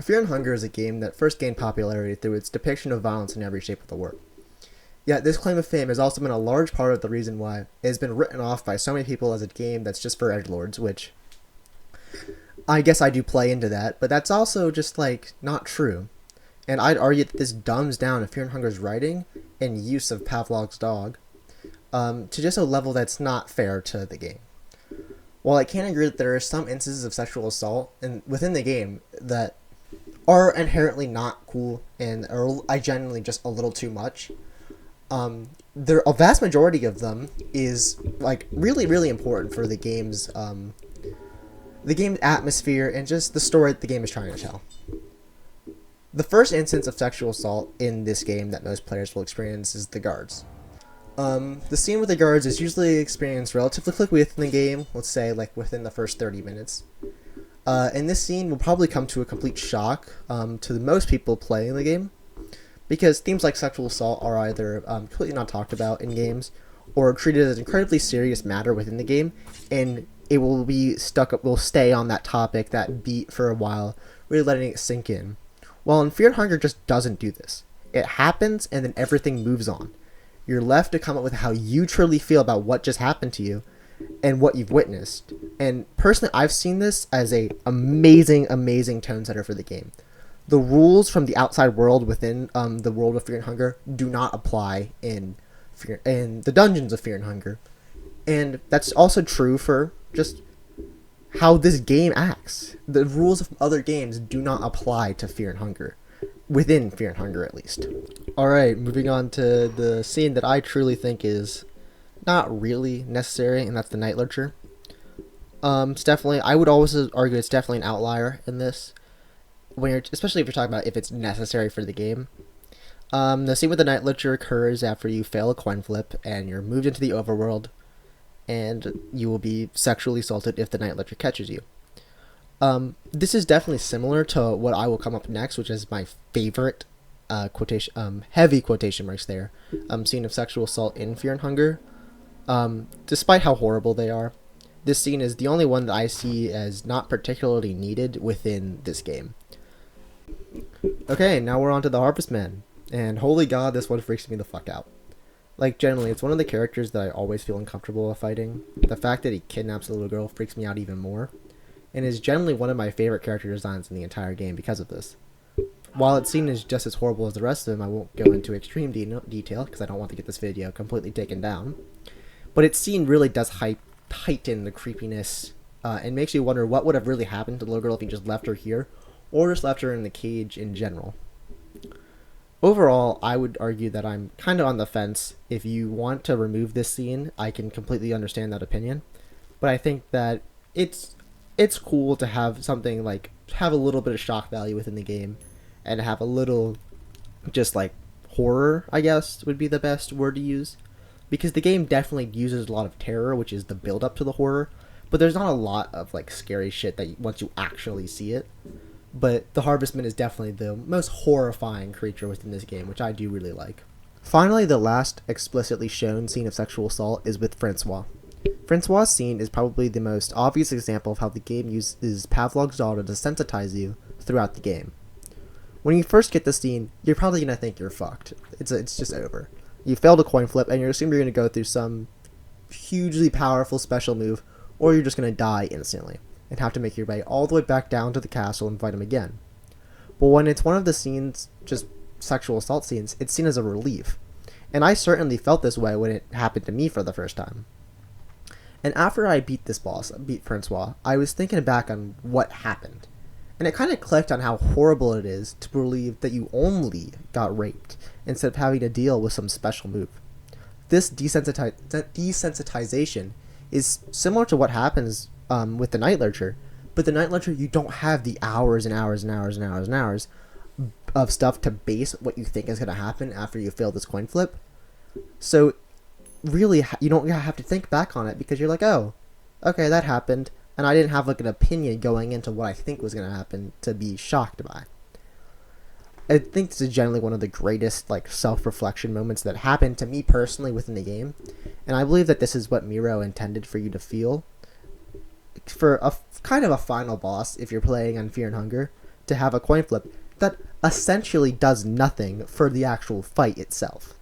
Fear and Hunger is a game that first gained popularity through its depiction of violence in every shape of the word. Yet this claim of fame has also been a large part of the reason why it has been written off by so many people as a game that's just for edgelords, which I guess I do play into that, but that's also just like not true. And I'd argue that this dumbs down Fear and Hunger's writing and use of Pavlov's dog to just a level that's not fair to the game. While I can agree that there are some instances of sexual assault within the game that are inherently not cool and are genuinely just a little too much, a vast majority of them is like really important for the game's atmosphere and just the story that the game is trying to tell. The first instance of sexual assault in this game that most players will experience is the guards. The scene with the guards is usually experienced relatively quickly within the game, let's say like within the first 30 minutes. And this scene will probably come to a complete shock to most people playing the game, because themes like sexual assault are either completely not talked about in games or treated as an incredibly serious matter within the game, and it will will stay on that topic, that beat for a while, really letting it sink in. While in Fear and Hunger just doesn't do this. It happens and then everything moves on. You're left to come up with how you truly feel about what just happened to you and what you've witnessed. And personally, I've seen this as a amazing tone setter for the game. The rules from the outside world within the world of Fear and Hunger do not apply in the dungeons of Fear and Hunger. And that's also true for just how this game acts. The rules of other games do not apply to Fear and Hunger. Within Fear and Hunger, at least. Alright, moving on to the scene that I truly think is not really necessary, and that's the Night Lurcher. It's definitely, I would always argue it's definitely an outlier in this, especially if you're talking about if it's necessary for the game. The scene with the Night Lurcher occurs after you fail a coin flip, and you're moved into the overworld, and you will be sexually assaulted if the Night Lurcher catches you. This is definitely similar to what I will come up next, which is my favorite heavy quotation marks there, scene of sexual assault in Fear and Hunger. Despite how horrible they are, this scene is the only one that I see as not particularly needed within this game. Okay, now we're on to the Harvestman, and holy god, this one freaks me the fuck out. Like, generally, it's one of the characters that I always feel uncomfortable with fighting. The fact that he kidnaps a little girl freaks me out even more, and is generally one of my favorite character designs in the entire game because of this. While its scene is just as horrible as the rest of them, I won't go into extreme detail because I don't want to get this video completely taken down. But its scene really does heighten the creepiness and makes you wonder what would have really happened to the little girl if you just left her here, or just left her in the cage in general. Overall, I would argue that I'm kind of on the fence. If you want to remove this scene, I can completely understand that opinion. But I think that it's cool to have something like, have a little bit of shock value within the game, and have a little, just like, horror, I guess, would be the best word to use. Because the game definitely uses a lot of terror, which is the build up to the horror, but there's not a lot of, like, scary shit that once you actually see it. But the Harvestman is definitely the most horrifying creature within this game, which I do really like. Finally, the last explicitly shown scene of sexual assault is with Francois. Francois' scene is probably the most obvious example of how the game uses Pavlov's dog to desensitize you throughout the game. When you first get the scene, you're probably going to think you're fucked. It's just over. You failed a coin flip, and you assume you're going to go through some hugely powerful special move, or you're just going to die instantly and have to make your way all the way back down to the castle and fight him again. But when it's one of the scenes, just sexual assault scenes, it's seen as a relief. And I certainly felt this way when it happened to me for the first time. And after I beat Francois, I was thinking back on what happened. And it kind of clicked on how horrible it is to believe that you only got raped instead of having to deal with some special move. This desensitization is similar to what happens with the Night Lurcher, but the Night Lurcher, you don't have the hours and hours of stuff to base what you think is going to happen after you fail this coin flip. So really, you don't have to think back on it because you're like, oh, okay, that happened, and I didn't have like an opinion going into what I think was going to happen to be shocked by. I think this is generally one of the greatest like self-reflection moments that happened to me personally within the game, and I believe that this is what Miro intended for you to feel for a kind of a final boss if you're playing on Fear and Hunger, to have a coin flip that essentially does nothing for the actual fight itself.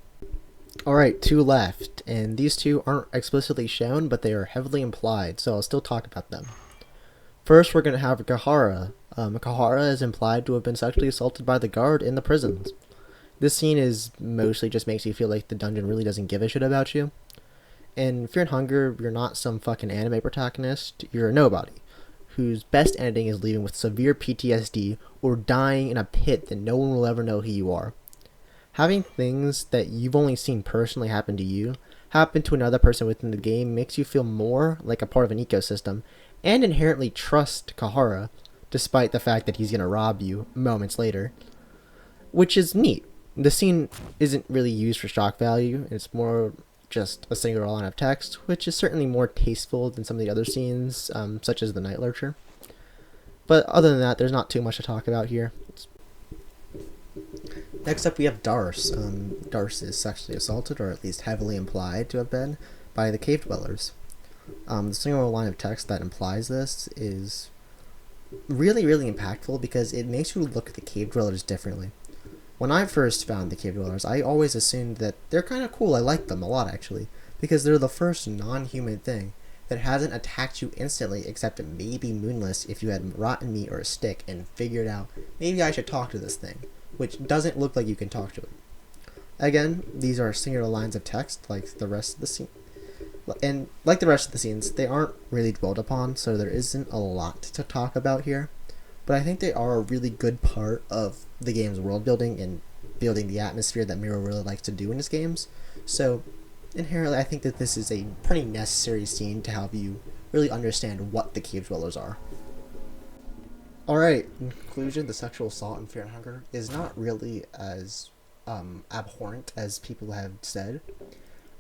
Alright, 2 left, and these 2 aren't explicitly shown, but they are heavily implied, so I'll still talk about them. First, we're going to have Kahara. Kahara is implied to have been sexually assaulted by the guard in the prisons. This scene is mostly just makes you feel like the dungeon really doesn't give a shit about you. In Fear and Hunger, you're not some fucking anime protagonist, you're a nobody, whose best ending is leaving with severe PTSD or dying in a pit that no one will ever know who you are. Having things that you've only seen personally happen to you happen to another person within the game makes you feel more like a part of an ecosystem and inherently trust Kahara, despite the fact that he's going to rob you moments later, which is neat. The scene isn't really used for shock value, it's more just a single line of text, which is certainly more tasteful than some of the other scenes, such as the Night Lurcher. But other than that, there's not too much to talk about here. Next up we have Darce. Darce is sexually assaulted, or at least heavily implied to have been, by the cave dwellers. The single line of text that implies this is really, really impactful because it makes you look at the cave dwellers differently. When I first found the cave dwellers, I always assumed that they're kind of cool. I like them a lot, actually, because they're the first non-human thing that hasn't attacked you instantly, except maybe Moonless if you had rotten meat or a stick and figured out, maybe I should talk to this thing, which doesn't look like you can talk to it. Again, these are singular lines of text like the rest of the scene. And like the rest of the scenes, they aren't really dwelled upon, so there isn't a lot to talk about here. But I think they are a really good part of the game's world building and building the atmosphere that Miro really likes to do in his games. So inherently, I think that this is a pretty necessary scene to help you really understand what the cave dwellers are. Alright, in conclusion, the sexual assault in Fear and Hunger is not really as abhorrent as people have said.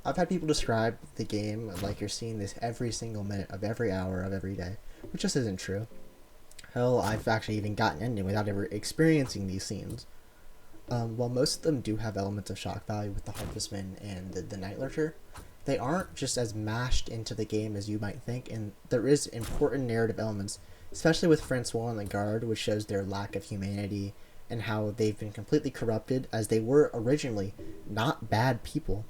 I've had people describe the game like you're seeing this every single minute of every hour of every day, which just isn't true. Hell, I've actually even gotten ending without ever experiencing these scenes. While most of them do have elements of shock value with the Harvestman and the Night Lurcher, they aren't just as mashed into the game as you might think, and there is important narrative elements, especially with Francois and the Guard, which shows their lack of humanity and how they've been completely corrupted, as they were originally not bad people,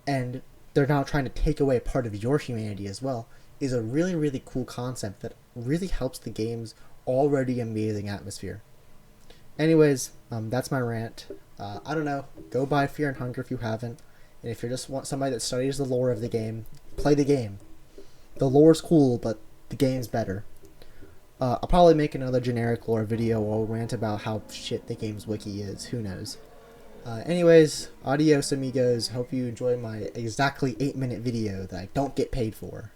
and they're now trying to take away a part of your humanity as well, is a really, really cool concept that really helps the game's already amazing atmosphere. Anyways, that's my rant. I don't know, go buy Fear and Hunger if you haven't, and if you just want somebody that studies the lore of the game, play the game. The lore's cool, but the game's better. I'll probably make another generic lore video or rant about how shit the game's wiki is, who knows. Anyways, adios amigos, hope you enjoy my exactly 8-minute video that I don't get paid for.